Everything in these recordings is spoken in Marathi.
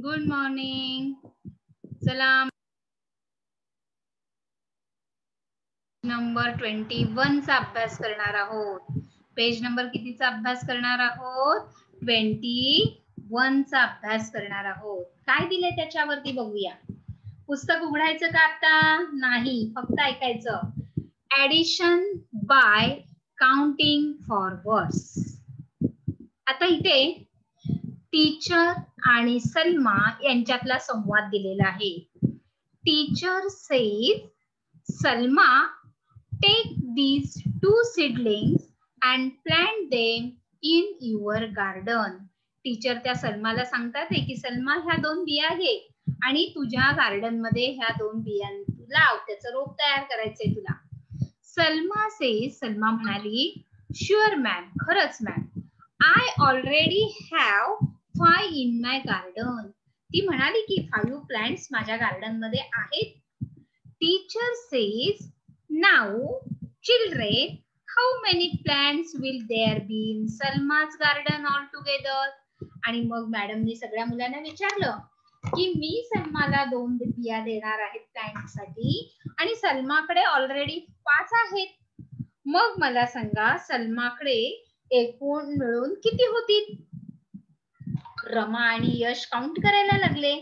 Good morning. चला नंबर 21 चा अभ्यास करणार आहोत. पेज नंबर कितीचा अभ्यास करणार आहोत? 21 चा अभ्यास करणार आहोत. काय दिले त्याच्यावरती बघूया. पुस्तक उघडायचं का आता? नाही, फक्त ऐकायचं. Addition bye counting forwards. आता इथे टीचर आणि सलमा यांच्यातला संवाद दिलेला आहे. Teacher says, Salma, take these 2 seedlings and plant them in your garden. Teacher त्या सलमाला सांगतात की सलमा ह्या 2 बिया घे आणि तुझ्या गार्डन मध्ये ह्या 2 बिया लाव, त्याचं रोप तयार करायचंय तुला. सलमा सलमा म्हणाली, शुअर मॅम, खरंच ma'am. I already have 5 in my garden. ती म्हणाली की 5 प्लांट्स माझ्या गार्डन मध्ये आहेत. Teacher says, now children, how many plants will there be in Salma's garden altogether? आणि मग मॅडमनी सगळ्या मुलांना विचारलं की मी सलमाला 2 बिया देणार आहेत प्लांट साठी आणि सलमाकडे ऑलरेडी 5 आहेत. मग मला सांगा सलमाकडे एकूण मिळून किती होतील? रमा आणि यश काउंट करायला लागले.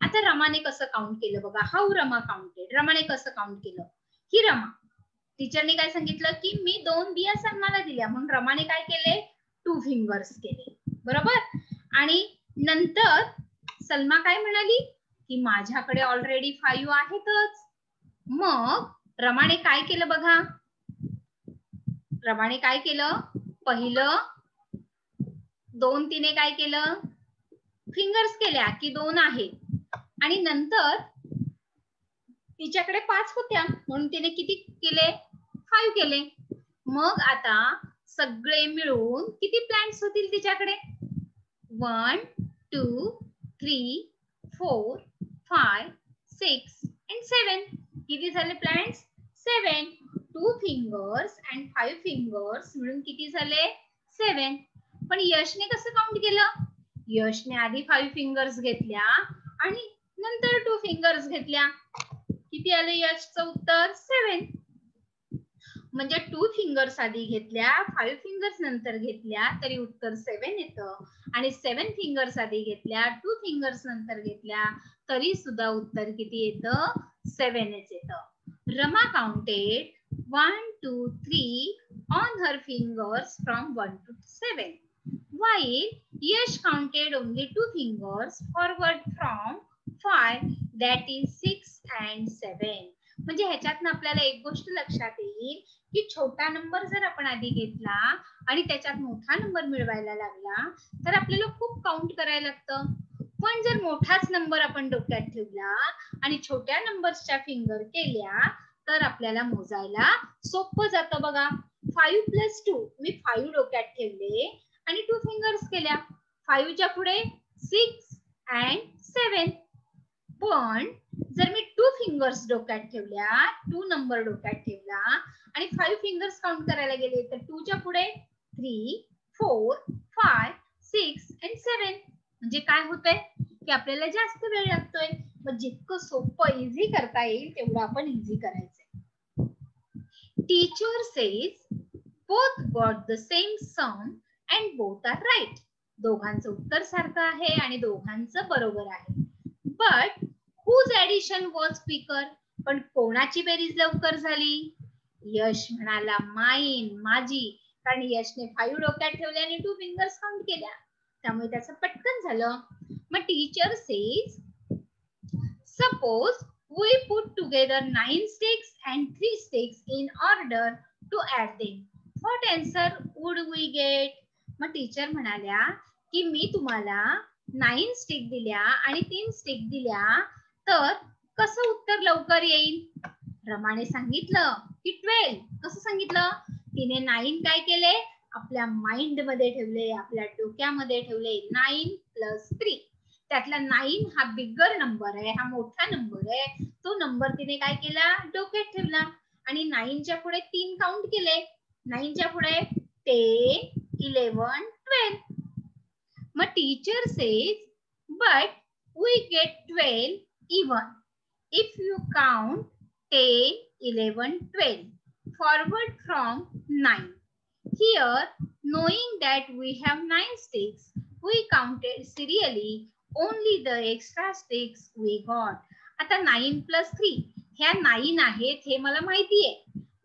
आता रमाने कसं काउंट केलं बघा. How Rama counted. रमाने कसं काउंट केलं? ही रमा, टीचरने काय सांगितलं की मी 2 बिया सलमाला दिल्या म्हणून रमाने काय केले? 2 फिंगर्स केले, बरोबर. आणि नंतर सलमा काय म्हणाली की माझ्याकडे ऑलरेडी 5 आहेतच. मग रमाने काय केलं बघा. रमाने काय केलं? पहिलं 2 तिने काय केलं? फिंगर्स केल्या की 2 आहेत. आणि नंतर तिच्याकडे 5 होत्या म्हणून तिने किती केले? 5 केले. मग आता सगळे मिळून किती प्लांट्स होतील तिच्याकडे? 1 2 3 4 5 6 and 7. किती झाले प्लांट्स? 7. 2 फिंगर्स and 5 फिंगर्स मिळून किती झाले? 7. पण यशने कसं काउंट केलं? यशने आधी 5 फिंगर्स घेतल्या आणि नंतर 2 फिंगर्स घेतल्या. किती आले यशचं उत्तर? 7. म्हणजे 2 फिंगर्स आधी घेतल्या, 5 फिंगर्स नंतर घेतल्या तरी उत्तर 7 येतं. आणि 7 फिंगर्स आधी घेतल्या, 2 फिंगर्स नंतर घेतल्या तरी सुद्धा उत्तर किती येतं? 7 येतं. Rama counted 1 2 3 on her fingers from 1 to 7. While Yash counted only 2 fingers forward from 5, that is 6 and 7. म्हणजे ह्याच्यातनं आपल्याला एक गोष्ट लक्षात येईल की छोटा नंबर जर आपण आधी घेतला आणि त्याच्यात मोठा नंबर मिळवायला लागला तर आपल्याला खूप काउंट करायला लागतं. पण जर मोठाच नंबर आपण डोक्यात ठेवला आणि छोट्या नंबर्सच्या फिंगर केल्या तर आपल्याला मोजायला सोपं जातं बघा. 5 + 2, मी 5 डोक्यात ठेवले आणि 2 फिंगर्स केल्या. 5 च्या पुढे 6 and 7. पण जर मी 2 फिंगर्स डोक्यात ठेवल्या, 2 नंबर डोक्यात ठेवला आणि 5 फिंगर्स काउंट करायला गेले तर 2 च्या पुढे 3 4 5 6 and 7. म्हणजे काय होतंय की आपल्याला जास्त वेळ लागतोय. मग जितकं सोपं इझी करता येईल तेवढं आपण इझी करायचंय. Teacher says both got the same sum and both are right. दोघांचं उत्तर सारखं आहे आणि दोघांचं बरोबर आहे. But whose addition was quicker? पण कोणाची बेरीज लवकर झाली? यश म्हणाला माईन, माझी. कारण यशने 5 डोक्यात ठेवले आणि 2 फिंगर्स काउंट केल्या त्यामुळे त्याचं पटकन झालं. मग teacher says suppose we put together 9 sticks and 3 sticks in order to add them. What answer would we get? मग टीचर म्हणाल्या की मी तुम्हाला 9 स्टिक दिल्या आणि 3 स्टिक दिल्या तर कसं उत्तर लवकर येईल? रमाने सांगितलं की 12. कसं सांगितलं? तिने 9 काय केले? आपल्या माइंड मध्ये ठेवले, आपल्या डोक्यामध्ये ठेवले. 9 + 3. त्यातला 9 हा बिगर नंबर आहे, हा मोठा नंबर आहे. तो नंबर तिने काय केला? डोक्यात ठेवला आणि 9 च्या पुढे 3 काउंट केले. 9 च्या पुढे 10 11 12. मग teacher says but we get 12 even if you count 10, 11, 12 forward from 9. Here, knowing that we have 9 sticks, we counted serially only the extra sticks we got. आता 9 plus 3 ह्या 9 आहेत हे मला माहिती आहे.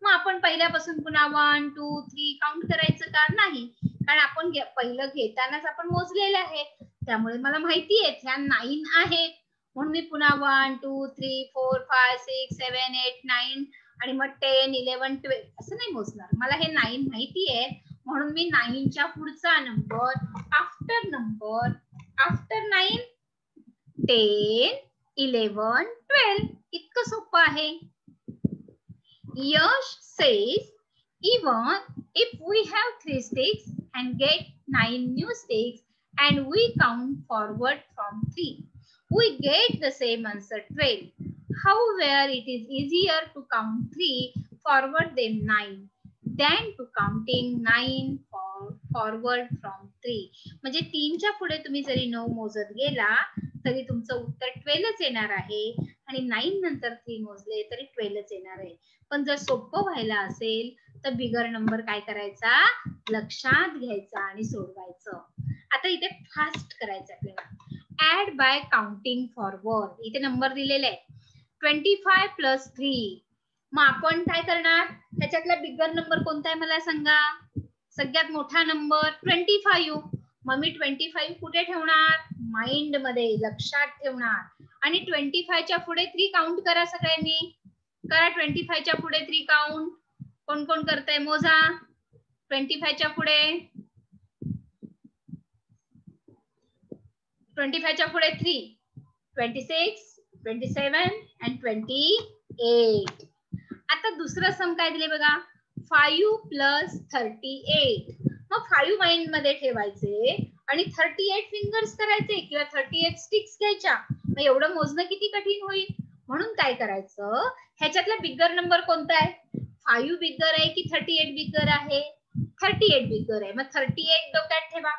मग आपण पहिल्यापासून पुन्हा 1, 2, 3 काउंट करायचं का? नाही, कारण आपण पहिलं घेतानाच आपण मोजलेले आहेत, त्यामुळे मला माहिती आहे ह्या 9 आहेत, म्हणून मी पुन्हा 1, 2, 3, 4, 5, 6, 7, 8, 9 आणि मग 10, 11, 12 असं नाही मोजणार. मला हे 9 माहिती आहे, म्हणून मी 9च्या पुढचा नंबर आफ्टर 9 10, 11, 12 इतकं सोपं आहे. Yash says, even if we have 3 sticks and get 9 new sticks and we count forward from 3, we get the same answer 12. However, it is easier to count 3 forward than 9 than to counting 9 forward from 3. म्हणजे 3च्या पुढे तुम्ही जरी 9 मोजत गेला तरी तुमचं उत्तर 12च येणार आहे आणि 9 नंतर 3 मोजले तरी 12च येणार आहे. पण जर सोपं व्हायला असेल तर बिगर नंबर काय करायचा? लक्षात घ्यायचा आणि सोडवायचं. आता इथे फास्ट करायचं आपल्याला. Add by counting forward. इथे नंबर दिलेले आहे 25 plus 3. मग आपण काय करणार? त्याच्यातला बिगर नंबर कोणता आहे मला सांगा? सगळ्यात मोठा नंबर 25. मग मी 25 कुठे ठेवणार? माइंड मध्ये, लक्षात ठेवणार. आणि 25च्या पुढे 3 काउंट करा सगळ्यांनी. करा 25च्या पुढे 3 काउंट. कोण कोण करताय मोजा. 25च्या पुढे 3, 26, 27 and 28. आता दुसरं सम काय दिले बघा, 5 plus 38. मग 5 माइंड मध्ये ठेवायचे आणि 38 फिंगर्स करायचे किंवा 38 स्टिक्स घ्यायच्या. मग एवढं मोजणं किती कठीण होईल. म्हणून काय करायचं, ह्याच्यातला बिगर नंबर कोणता आहे? 5 बिगर आहे की 38 बिगर आहे? 38 बिगर आहे. मग 38 डोक्यात ठेवा,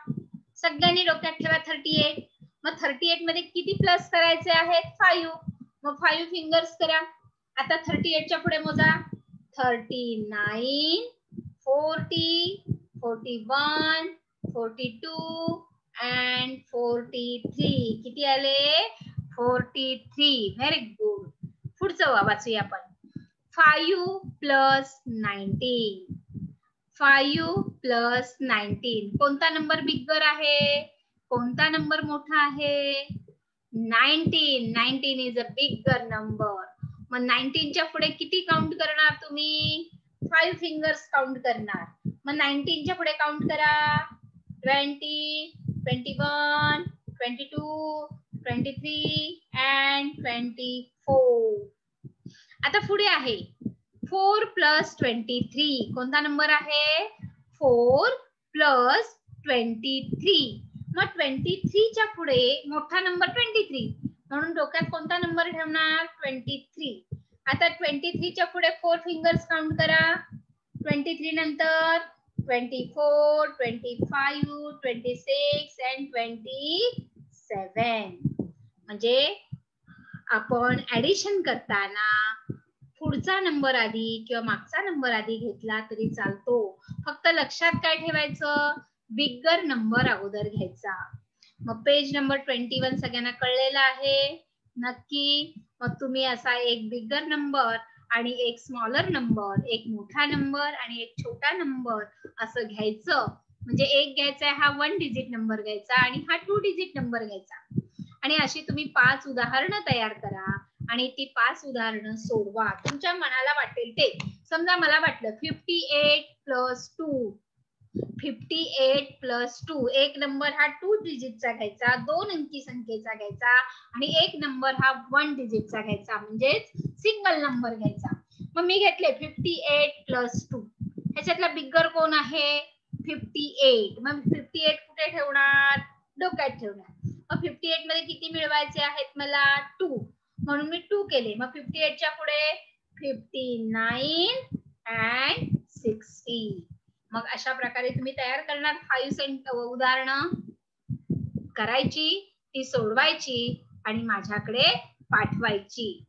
सगळ्यांनी डोक्यात ठेवा 38. मग 38 मध्ये किती प्लस करायचे आहेत? 5. मग 5 फिंगर्स करा. आता 38च्या पुढे मोजा. 39, 40, 41, 42 and 43. किती आले? 43. Very good. पुढचं वाचूया आपण. 5 plus 19. 5 plus 19. कोणता नंबर बिगर आहे? कोणता नंबर मोठा आहे? 19. 19 is a bigger number. मग 19च्या पुढे किती काउंट करणार तुम्ही? 5 फिंगर्स काउंट करणार. मग 19च्या पुढे काउंट करा. 20, 21, 22, 23 and 24. आता पुढे आहे 4 plus 23. कोणता नंबर आहे? 4 plus 23. मग 23च्या पुढे मोठा नंबर 23, म्हणून डोक्यात कोणता नंबर ठेवणार? 23. आता 23च्या पुढे 4 फिंगर्स काउंट करा. 23 नंतर 24, 25, 26 and 27. म्हणजे आपण ऍडिशन करताना पुढचा नंबर आधी किंवा मागचा नंबर आधी घेतला तरी चालतो. फक्त लक्षात काय ठेवायचं? बिगर नंबर अगोदर घ्यायचा. मग पेज नंबर 21 सगळ्यांना कळलेला आहे नक्की. मग तुम्ही असा एक बिगर नंबर आणि एक स्मॉलर नंबर, एक मोठा नंबर आणि एक छोटा नंबर असं घ्यायचं. म्हणजे एक घ्यायचा हा 1 डिजिट नंबर घ्यायचा आणि हा 2 डिजिट नंबर घ्यायचा. आणि अशी तुम्ही 5 उदाहरणं तयार करा आणि ती 5 उदाहरणं सोडवा तुमच्या मनाला वाटेल ते. समजा मला वाटलं 58 plus 2. 58 plus 2. एक नंबर हा 2 डिजिटचा घ्यायचा, 2 अंकी संख्येचा घ्यायचा आणि एक नंबर हा 1 डिजिटचा घ्यायचा, म्हणजेच सिंगल नंबर घ्यायचा. मग मी घेतले 58 plus 2. ह्याच्यातला बिगर कोण आहे? 58. मग 58 कुठे ठेवणार? डोक्यात ठेवणार. मग 58 मध्ये किती मिळवायचे आहेत मला? 2. म्हणून मी 2 केले. मग 58च्या पुढे 59 and 60. मग अशा प्रकारे तुम्ही तयार करणार 5 उदाहरणं करायची, ती सोडवायची आणि माझ्याकडे पाठवायची.